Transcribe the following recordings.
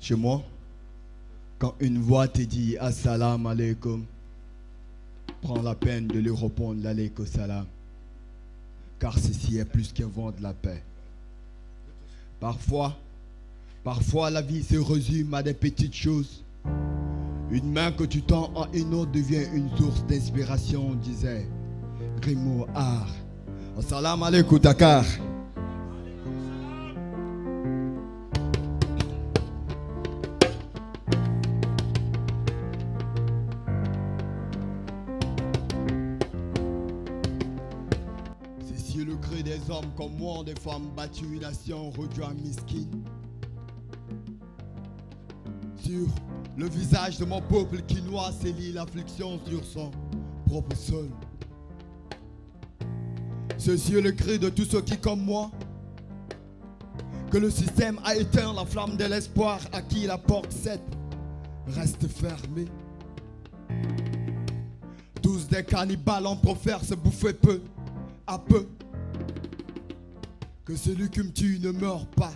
Chez moi, quand une voix te dit Assalamu alaikum, prends la peine de lui répondre l'alaikum salam, car ceci est plus qu'un vent de la paix. Parfois la vie se résume à des petites choses. Une main que tu tends à une autre devient une source d'inspiration, disait Grimaud Art. Assalamu alaikum Dakar. Le cri des hommes comme moi, des femmes battues, une nation réduite à misquine. Sur le visage de mon peuple qui noie ses lits, l'affliction sur son propre sol. Ceci est le cri de tous ceux qui, comme moi, que le système a éteint la flamme de l'espoir, à qui la porte cette reste fermée. Tous des cannibales en profèrent se bouffer peu à peu. Que celui qui me tue ne meurt pas.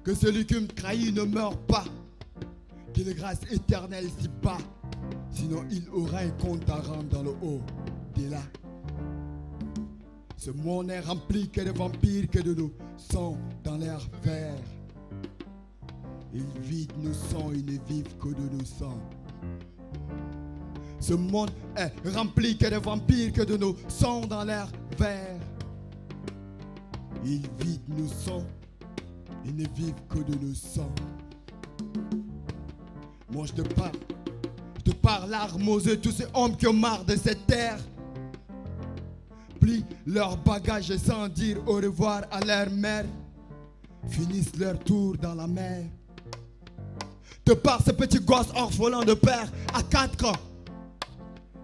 Que celui qui me trahit ne meurt pas. Qu'il est grâce éternelle s'y bat. Sinon il aura un compte à rendre dans le haut de là. Ce monde est rempli que de vampires, que de nous sang dans l'air vert. Ils vident nos sangs, ils ne vivent que de nos sangs. Ce monde est rempli que de vampires, que de nos sangs dans l'air vert. Ils vident nos sangs, ils ne vivent que de nos sangs. Moi je te parle l'arme aux yeux, tous ces hommes qui ont marre de cette terre. Plient leurs bagages et sans dire au revoir à leur mère, finissent leur tour dans la mer. Te parle ces petits gosses orphelins de père à 4 ans.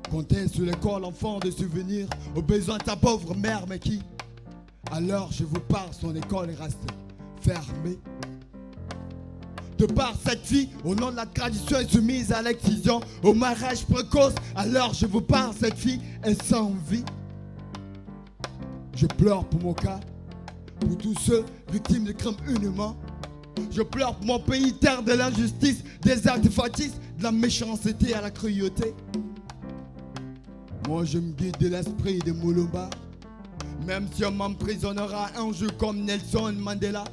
Comptez sur l'école, enfant de souvenirs, aux besoins de ta pauvre mère, mais qui, alors je vous parle, son école est restée fermée. De par cette fille, au nom de la tradition est soumise à l'excision, au mariage précoce, alors je vous parle, cette fille est sans vie. Je pleure pour mon cas, pour tous ceux victimes de crimes inhumains. Je pleure pour mon pays, terre de l'injustice, des actes fascistes, de la méchanceté à la cruauté. Moi je me guide de l'esprit de Moulumba. Même si on m'emprisonnera un jour comme Nelson Mandela,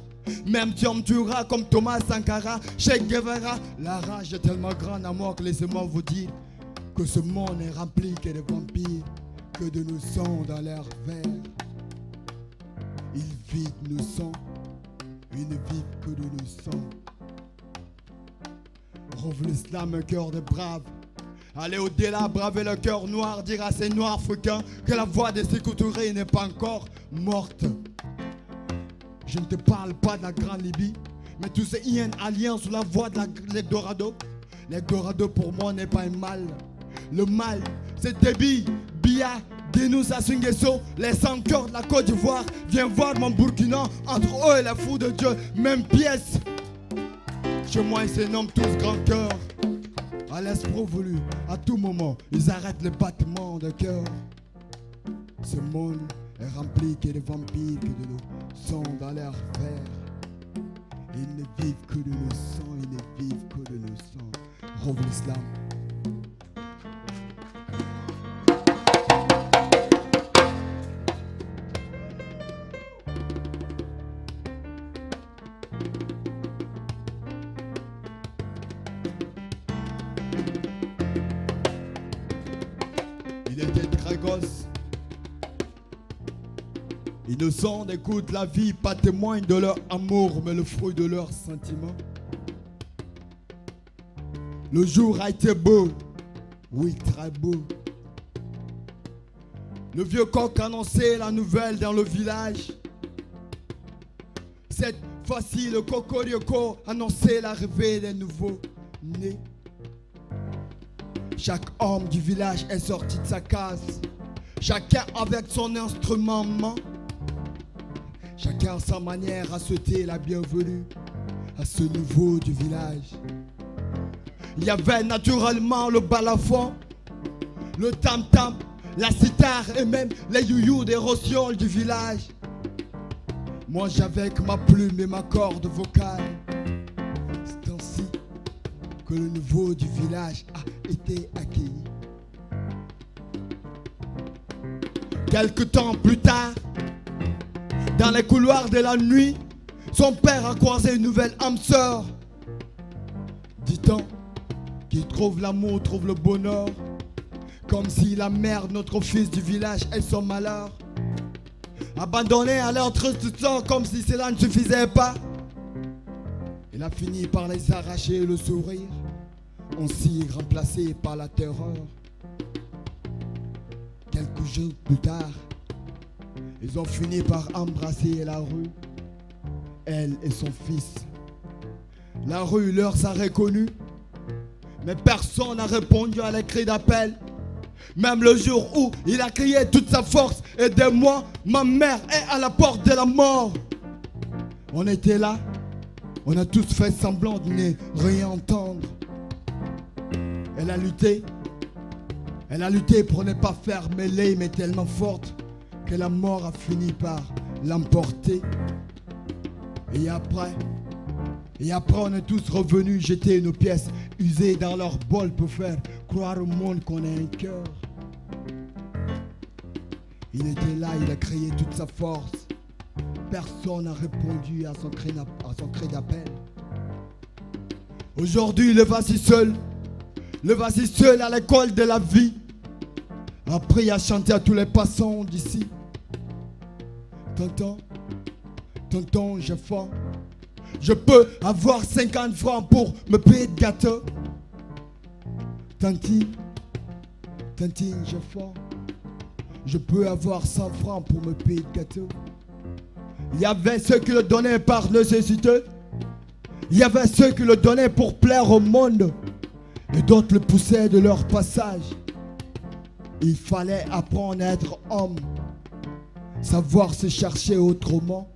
même si on me tuera comme Thomas Sankara, Che Guevara, la rage est tellement grande à moi que laissez-moi vous dire que ce monde est rempli que de vampires, que de nos sangs dans l'air vert. Ils vident nos sangs, ils ne vivent que de nos sangs. Rouvre l'islam, un cœur de brave. Allez au-delà, braver le cœur noir, dire à ces noirs africains que la voix de Sékou Touré n'est pas encore morte. Je ne te parle pas de la Grande Libye, mais tous ces hyènes aliens sous la voie de l'Eldorado. L'Eldorado pour moi n'est pas un mal. Le mal, c'est Déby, Biya, Denou Sassou Nguesso, les sans-cœurs de la Côte d'Ivoire. Viens voir mon Burkina, entre eux et la fou de Dieu, même pièce. Chez moi ils se nomment tous grands cœurs. À l'esprit voulu, à tout moment, ils arrêtent le battement de cœur. Ce monde est rempli que de vampires, que de nos sangs dans l'air vert. Ils ne vivent que de nos sangs, ils ne vivent que de nos sangs. Rouvre l'islam. Il était très gosse. Innocents n'écoutent la vie, pas témoigne de leur amour, mais le fruit de leurs sentiments. Le jour a été beau, oui très beau. Le vieux coq annonçait la nouvelle dans le village. Cette fois-ci, le cocorico annonçait l'arrivée des nouveaux nés. Chaque homme du village est sorti de sa case, chacun avec son instrument. Chacun à sa manière a souhaité la bienvenue à ce nouveau du village. Il y avait naturellement le balafon, le tam-tam, la cithare et même les youyous des rossioles du village. Moi j'avais que ma plume et ma corde vocale. C'est que le nouveau du village a été accueilli. Quelque temps plus tard, dans les couloirs de la nuit, son père a croisé une nouvelle âme sœur. Dit-on qu'il trouve l'amour, trouve le bonheur, comme si la mère de notre fils du village est son malheur. Abandonné à leur triste sort, comme si cela ne suffisait pas, il a fini par les arracher le sourire, ainsi remplacé par la terreur. Quelques jours plus tard, ils ont fini par embrasser la rue, elle et son fils. La rue leur a reconnus, mais personne n'a répondu à les cris d'appel. Même le jour où il a crié toute sa force, aidez-moi, ma mère est à la porte de la mort. On était là, on a tous fait semblant de ne rien entendre. Elle a lutté pour ne pas faire mêler, mais tellement forte que la mort a fini par l'emporter. Et après on est tous revenus jeter nos pièces usées dans leur bol pour faire croire au monde qu'on a un cœur. Il était là, il a crié toute sa force. Personne n'a répondu à son cri d'appel. Aujourd'hui, le voici seul à l'école de la vie. Appris à chanter à tous les passants d'ici. Tonton, j'ai faim. Je peux avoir 50 francs pour me payer de gâteau. Tantine, j'ai faim. Je peux avoir 100 francs pour me payer de gâteau. Il y avait ceux qui le donnaient par nécessité. Il y avait ceux qui le donnaient pour plaire au monde. Et d'autres le poussaient de leur passage. Il fallait apprendre à être homme, savoir se chercher autrement.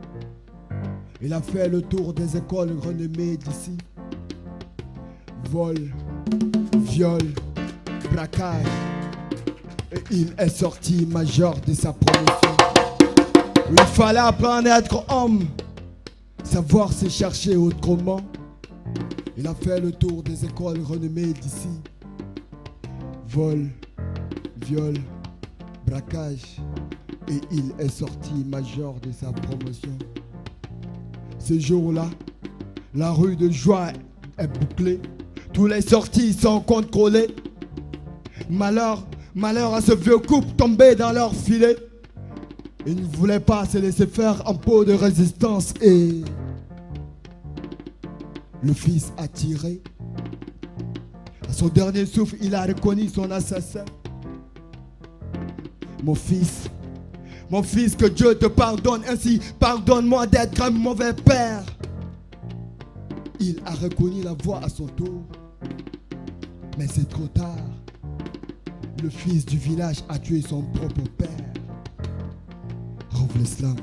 Il a fait le tour des écoles renommées d'ici. Vol, viol, braquage. Et il est sorti major de sa promotion. Il fallait apprendre à être homme, savoir se chercher autrement. Il a fait le tour des écoles renommées d'ici. Vol, viol, braquage. Et il est sorti major de sa promotion. Ce jour-là, la rue de Joie est bouclée. Tous les sorties sont contrôlées. Malheur à ce vieux couple tombé dans leur filet. Ils ne voulaient pas se laisser faire en peau de résistance et le fils a tiré. À son dernier souffle, il a reconnu son assassin. Mon fils, que Dieu te pardonne, ainsi pardonne-moi d'être un mauvais père. Il a reconnu la voix à son tour, mais c'est trop tard. Le fils du village a tué son propre père. Rove l'islam.